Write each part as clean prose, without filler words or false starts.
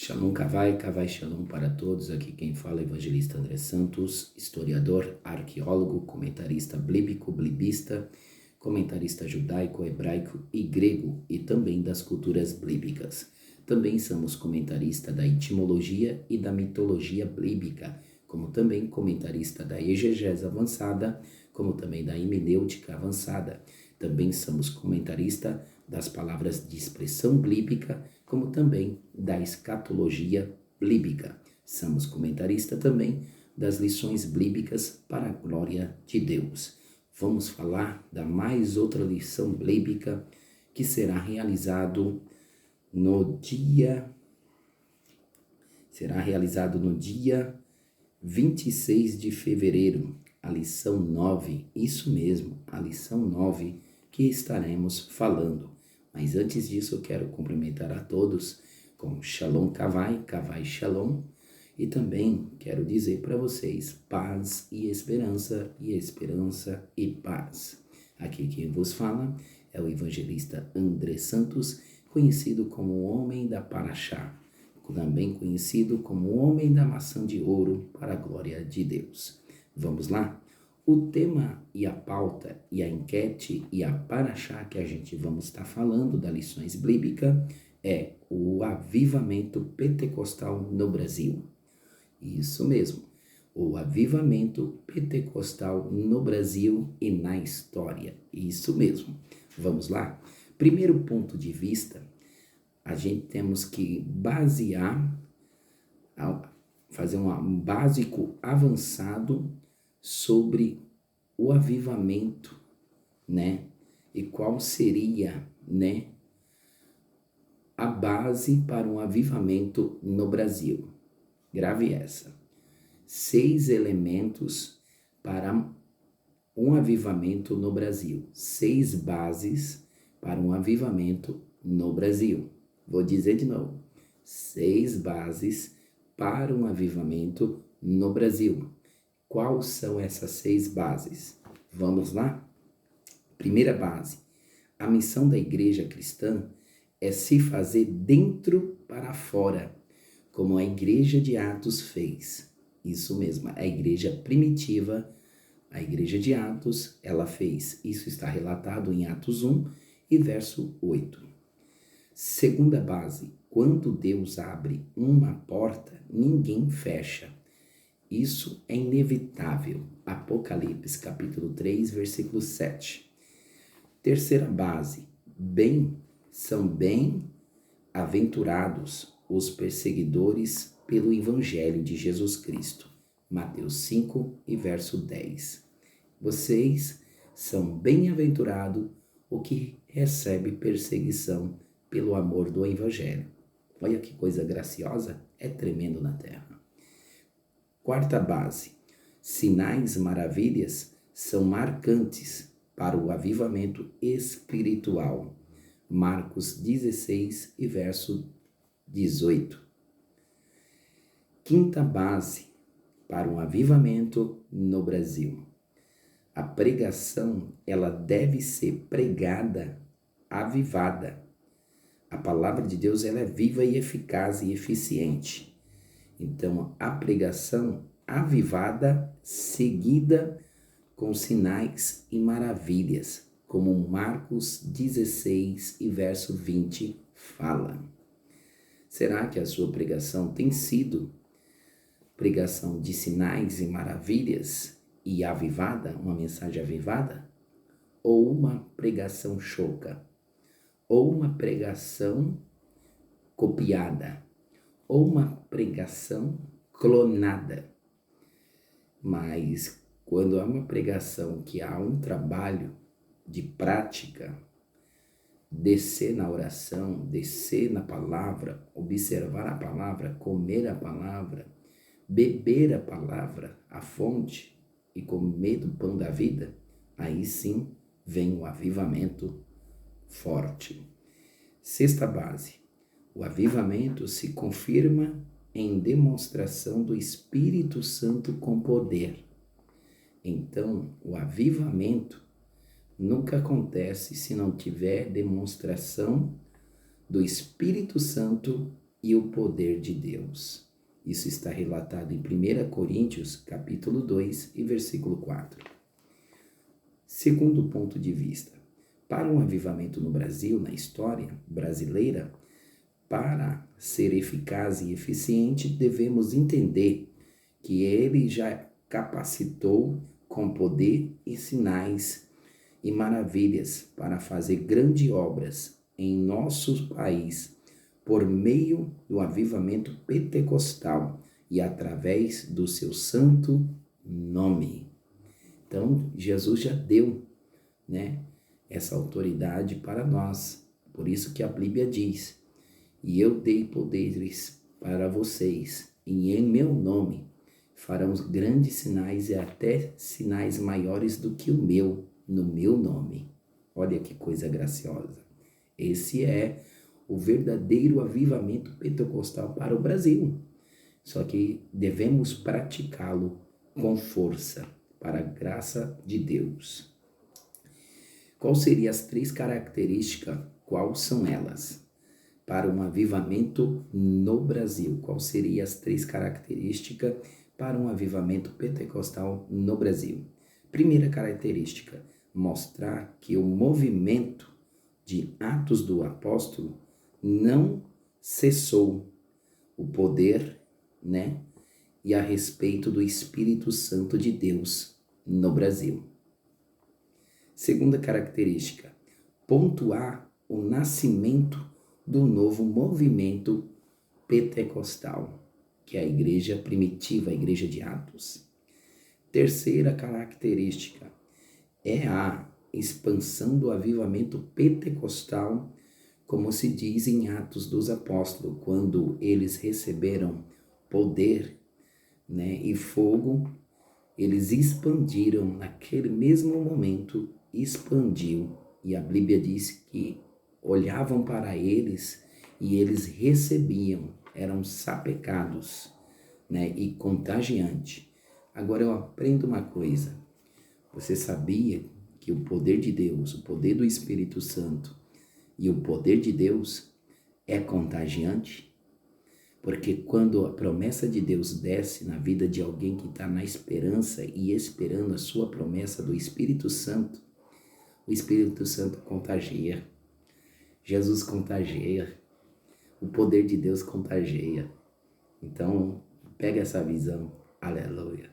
Shalom Kavai, Kavai Shalom para todos. Aqui quem fala é o evangelista André Santos, historiador, arqueólogo, comentarista bíblico, blibista, comentarista judaico, hebraico e grego e também das culturas bíblicas. Também somos comentarista da etimologia e da mitologia bíblica, como também comentarista da exegese avançada, como também da hermenêutica avançada. Também somos comentarista das palavras de expressão bíblica, como também da escatologia bíblica. Somos comentarista também das lições bíblicas para a glória de Deus. Vamos falar da mais outra lição bíblica que será realizado no dia 26 de fevereiro, a lição 9, isso mesmo, a lição 9 que estaremos falando. Mas antes disso eu quero cumprimentar a todos com Shalom Kavai, Kavai Shalom, e também quero dizer para vocês paz e esperança e paz. Aqui quem vos fala é o evangelista André Santos, conhecido como o Homem da Paraxá, também conhecido como o Homem da Maçã de Ouro para a glória de Deus. Vamos lá? O tema e a pauta e a enquete e a paraxá que a gente vamos estar falando das lições bíblicas é o avivamento pentecostal no Brasil. Isso mesmo, o avivamento pentecostal no Brasil e na história. Isso mesmo. Vamos lá? Primeiro ponto de vista, a gente temos que basear, fazer um básico avançado sobre o avivamento, né? E qual seria, né, a base para um avivamento no Brasil. Grave essa. 6 elementos para um avivamento no Brasil. 6 bases para um avivamento no Brasil. Vou dizer de novo. 6 bases para um avivamento no Brasil. Quais são essas 6 bases? Vamos lá? Primeira base. A missão da igreja cristã é se fazer dentro para fora, como a igreja de Atos fez. Isso mesmo, a igreja primitiva, a igreja de Atos, ela fez. Isso está relatado em Atos 1 e verso 8. Segunda base. Quando Deus abre uma porta, ninguém fecha. Isso é inevitável. Apocalipse, capítulo 3, versículo 7. Terceira base. São bem-aventurados os perseguidores pelo Evangelho de Jesus Cristo. Mateus 5 e verso 10. Vocês são bem-aventurados o que recebe perseguição pelo amor do Evangelho. Olha que coisa graciosa, é tremendo na terra. Quarta base, sinais maravilhas são marcantes para o avivamento espiritual. Marcos 16 e verso 18. Quinta base para um avivamento no Brasil. A pregação, ela deve ser pregada, avivada. A palavra de Deus, ela é viva e eficaz e eficiente. Então, a pregação avivada, seguida com sinais e maravilhas, como Marcos 16 e verso 20 fala. Será que a sua pregação tem sido pregação de sinais e maravilhas e avivada, uma mensagem avivada? Ou uma pregação choca? Ou uma pregação copiada? Ou uma pregação clonada? Mas quando há uma pregação que há um trabalho de prática, descer na oração, descer na palavra, observar a palavra, comer a palavra, beber a palavra, a fonte, e comer do pão da vida, aí sim vem o avivamento forte. Sexta base. O avivamento se confirma em demonstração do Espírito Santo com poder. Então, o avivamento nunca acontece se não tiver demonstração do Espírito Santo e o poder de Deus. Isso está relatado em 1 Coríntios, capítulo 2 e versículo 4. Segundo ponto de vista, para um avivamento no Brasil, na história brasileira, para ser eficaz e eficiente, devemos entender que ele já capacitou com poder e sinais e maravilhas para fazer grandes obras em nosso país por meio do avivamento pentecostal e através do seu santo nome. Então, Jesus já deu, essa autoridade para nós. Por isso que a Bíblia diz: e eu dei poderes para vocês, e em meu nome farão grandes sinais e até sinais maiores do que o meu, no meu nome. Olha que coisa graciosa. Esse é o verdadeiro avivamento pentecostal para o Brasil. Só que devemos praticá-lo com força, para a graça de Deus. Qual seriam as 3 características? Quais são elas? Para um avivamento no Brasil, quais seriam as 3 características para um avivamento pentecostal no Brasil? Primeira característica, mostrar que o movimento de Atos do Apóstolo não cessou o poder, e a respeito do Espírito Santo de Deus no Brasil. Segunda característica, pontuar o nascimento do novo movimento pentecostal, que é a igreja primitiva, a igreja de Atos. Terceira característica é a expansão do avivamento pentecostal, como se diz em Atos dos Apóstolos, quando eles receberam poder, e fogo, eles expandiram naquele mesmo momento, expandiu, e a Bíblia diz que olhavam para eles e eles recebiam, eram sapecados, e contagiante. Agora eu aprendo uma coisa, você sabia que o poder de Deus, o poder do Espírito Santo e o poder de Deus é contagiante? Porque quando a promessa de Deus desce na vida de alguém que está na esperança e esperando a sua promessa do Espírito Santo, o Espírito Santo contagia, Jesus contagia, o poder de Deus contagia. Então, pega essa visão, aleluia.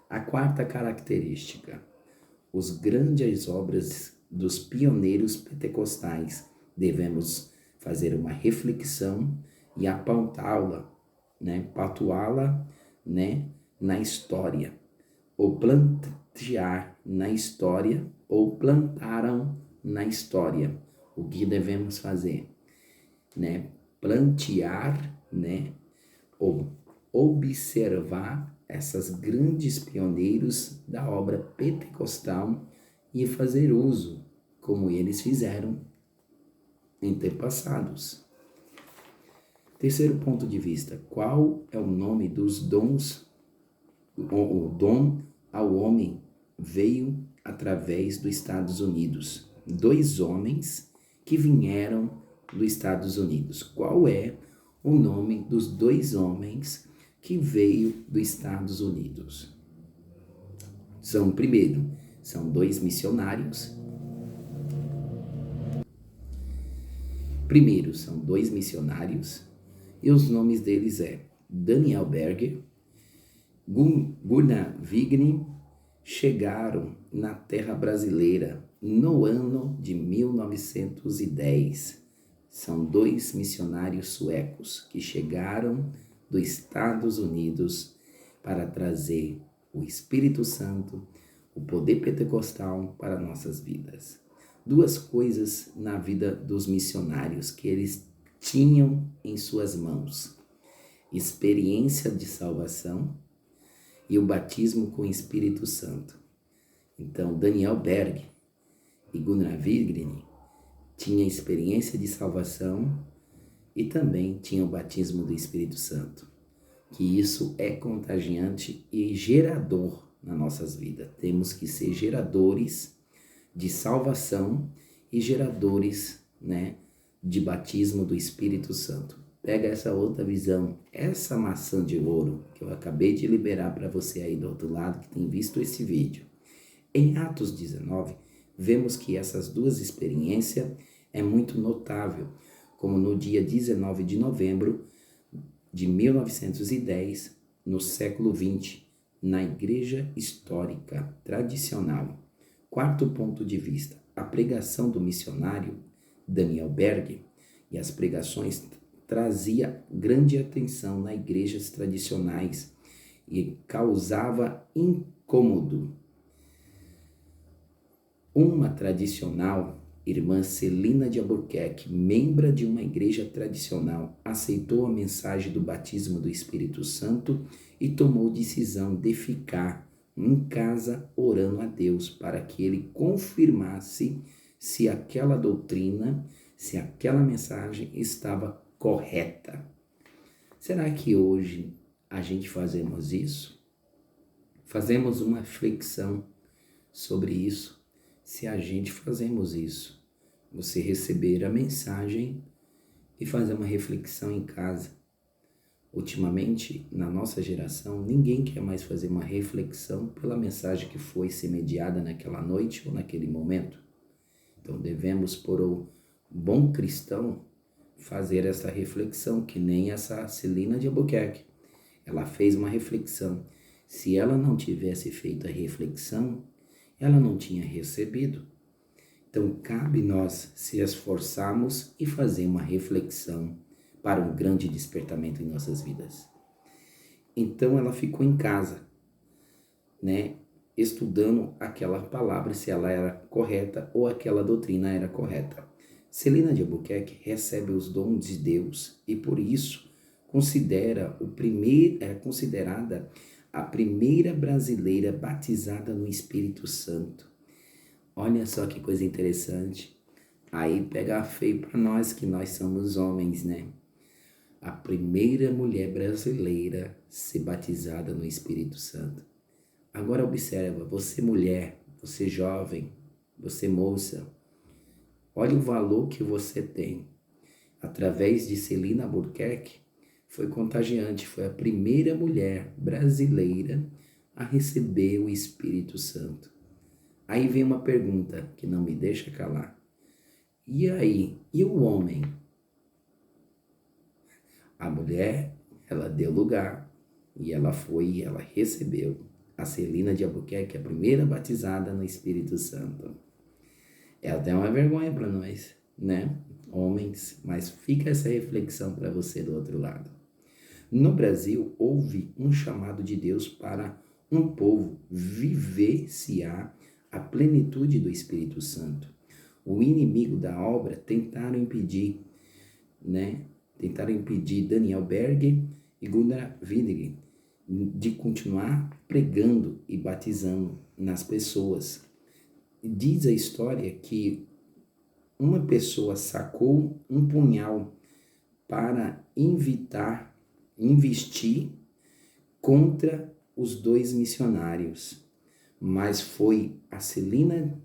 A quarta característica, os grandes obras dos pioneiros pentecostais, devemos fazer uma reflexão e apontá-la, patuá-la, na história, ou plantear na história, ou plantaram na história. O que devemos fazer? Plantear, ou observar essas grandes pioneiros da obra pentecostal e fazer uso, como eles fizeram antepassados. Terceiro ponto de vista, qual é o nome dos dons? O dom ao homem veio através dos Estados Unidos. 2 homens que vieram dos Estados Unidos. Qual é o nome dos 2 homens que veio dos Estados Unidos? São 2 missionários. Primeiro, são 2 missionários. E os nomes deles é Daniel Berger, Gunnar Wigner, chegaram na terra brasileira no ano de 1910. São 2 missionários suecos que chegaram dos Estados Unidos para trazer o Espírito Santo, o poder pentecostal para nossas vidas. 2 coisas na vida dos missionários que eles tinham em suas mãos: experiência de salvação e o batismo com o Espírito Santo. Então, Daniel Berg e Gunnar Wigner tinham experiência de salvação e também tinham o batismo do Espírito Santo, que isso é contagiante e gerador nas nossas vidas. Temos que ser geradores de salvação e geradores, de batismo do Espírito Santo. pega essa outra visão, essa maçã de ouro que eu acabei de liberar para você aí do outro lado que tem visto esse vídeo. Em Atos 19, vemos que essas duas experiências é muito notável, como no dia 19 de novembro de 1910, no século XX, na Igreja Histórica Tradicional. Quarto ponto de vista, a pregação do missionário Daniel Berg e as pregações trazia grande atenção nas igrejas tradicionais e causava incômodo. Uma tradicional, irmã Celina de Albuquerque, membro de uma igreja tradicional, aceitou a mensagem do batismo do Espírito Santo e tomou decisão de ficar em casa orando a Deus para que ele confirmasse se aquela doutrina, se aquela mensagem estava correta. Será que hoje a gente fazemos isso? Fazemos uma reflexão sobre isso. Se a gente fazemos isso, você receber a mensagem e fazer uma reflexão em casa. Ultimamente, na nossa geração, ninguém quer mais fazer uma reflexão pela mensagem que foi semediada naquela noite ou naquele momento. Então, devemos, por o bom cristão, fazer essa reflexão, que nem essa Celina de Albuquerque. Ela fez uma reflexão. Se ela não tivesse feito a reflexão, ela não tinha recebido. Então, cabe nós se esforçarmos e fazer uma reflexão para um grande despertamento em nossas vidas. Então, ela ficou em casa, estudando aquela palavra, se ela era correta ou aquela doutrina era correta. Celina de Albuquerque recebe os dons de Deus e, por isso, é considerada a primeira brasileira batizada no Espírito Santo. Olha só que coisa interessante. Aí pega feio para nós, que nós somos homens, A primeira mulher brasileira ser batizada no Espírito Santo. Agora observa, você mulher, você jovem, você moça, olha o valor que você tem. Através de Celina Albuquerque, foi contagiante, foi a primeira mulher brasileira a receber o Espírito Santo. Aí vem uma pergunta que não me deixa calar. E aí, e o homem? A mulher, ela deu lugar e ela foi e ela recebeu a Celina de Albuquerque, a primeira batizada no Espírito Santo. É até uma vergonha para nós, homens, mas fica essa reflexão para você do outro lado. No Brasil, houve um chamado de Deus para um povo vivenciar a plenitude do Espírito Santo. O inimigo da obra tentaram impedir Daniel Berg e Gunnar Winding de continuar pregando e batizando nas pessoas. Diz a história que uma pessoa sacou um punhal para investir contra os dois missionários, mas foi a Celina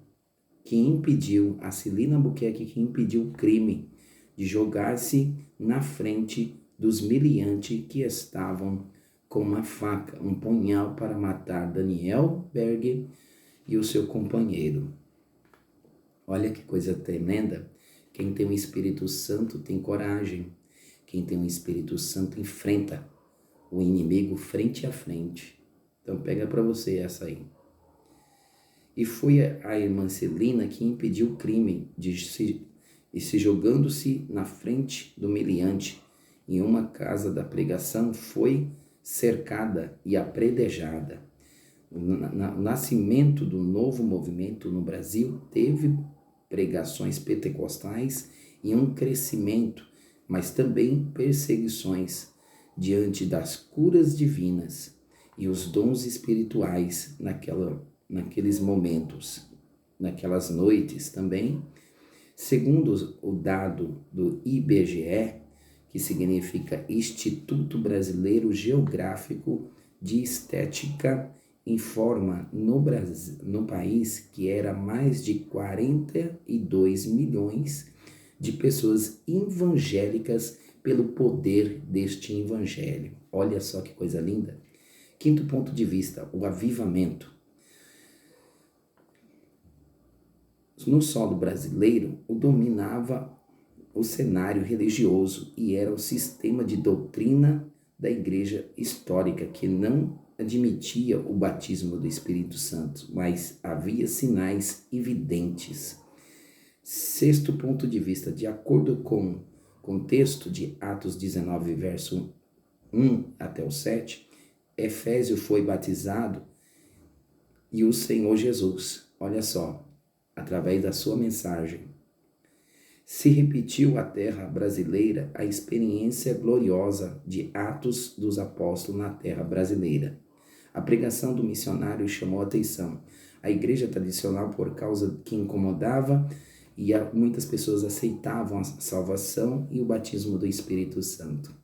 Albuquerque que impediu o crime de jogar-se na frente dos miliantes que estavam com uma faca, um punhal para matar Daniel Berg e o seu companheiro. Olha que coisa tremenda. Quem tem o Espírito Santo tem coragem. Quem tem o Espírito Santo enfrenta o inimigo frente a frente. Então pega para você essa aí. E foi a irmã Celina que impediu o crime de se jogando-se na frente do miliante em uma casa da pregação, foi cercada e apredejada. O nascimento do novo movimento no Brasil teve pregações pentecostais e um crescimento, mas também perseguições diante das curas divinas e os dons espirituais naqueles momentos, naquelas noites também. Segundo o dado do IBGE, que significa Instituto Brasileiro Geográfico de Estética, informa no país que era mais de 42 milhões de pessoas evangélicas pelo poder deste evangelho. Olha só que coisa linda. Quinto ponto de vista, o avivamento. No solo brasileiro, o dominava o cenário religioso e era o sistema de doutrina da igreja histórica, que não admitia o batismo do Espírito Santo, mas havia sinais evidentes. Sexto ponto de vista, de acordo com o contexto de Atos 19, verso 1 até o 7, Efésio foi batizado e o Senhor Jesus, olha só, através da sua mensagem, se repetiu à terra brasileira a experiência gloriosa de Atos dos Apóstolos na terra brasileira. A pregação do missionário chamou a atenção. A igreja tradicional, por causa que incomodava, e muitas pessoas aceitavam a salvação e o batismo do Espírito Santo.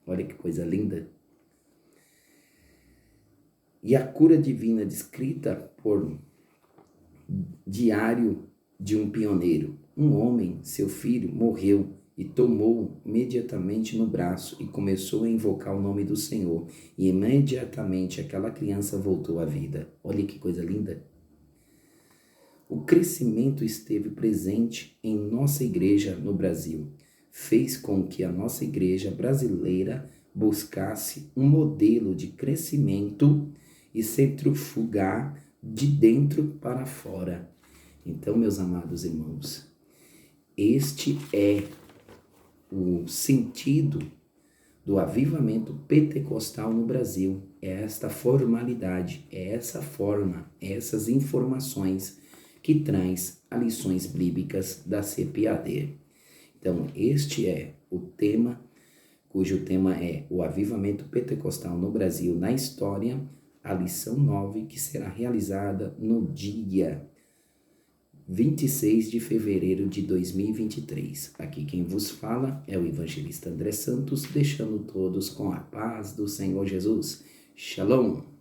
Olha que coisa linda. E a cura divina descrita por diário de um pioneiro. Um homem, seu filho, morreu e tomou imediatamente no braço e começou a invocar o nome do Senhor. E imediatamente aquela criança voltou à vida. Olha que coisa linda. O crescimento esteve presente em nossa igreja no Brasil. Fez com que a nossa igreja brasileira buscasse um modelo de crescimento e centrifugar de dentro para fora. Então, meus amados irmãos, este é o sentido do avivamento pentecostal no Brasil. É esta formalidade, é essa forma, essas informações que traz as lições bíblicas da CPAD. Então, este é o tema, cujo tema é o avivamento pentecostal no Brasil na história, a lição 9, que será realizada no dia 26 de fevereiro de 2023. Aqui quem vos fala é o evangelista André Santos, deixando todos com a paz do Senhor Jesus. Shalom!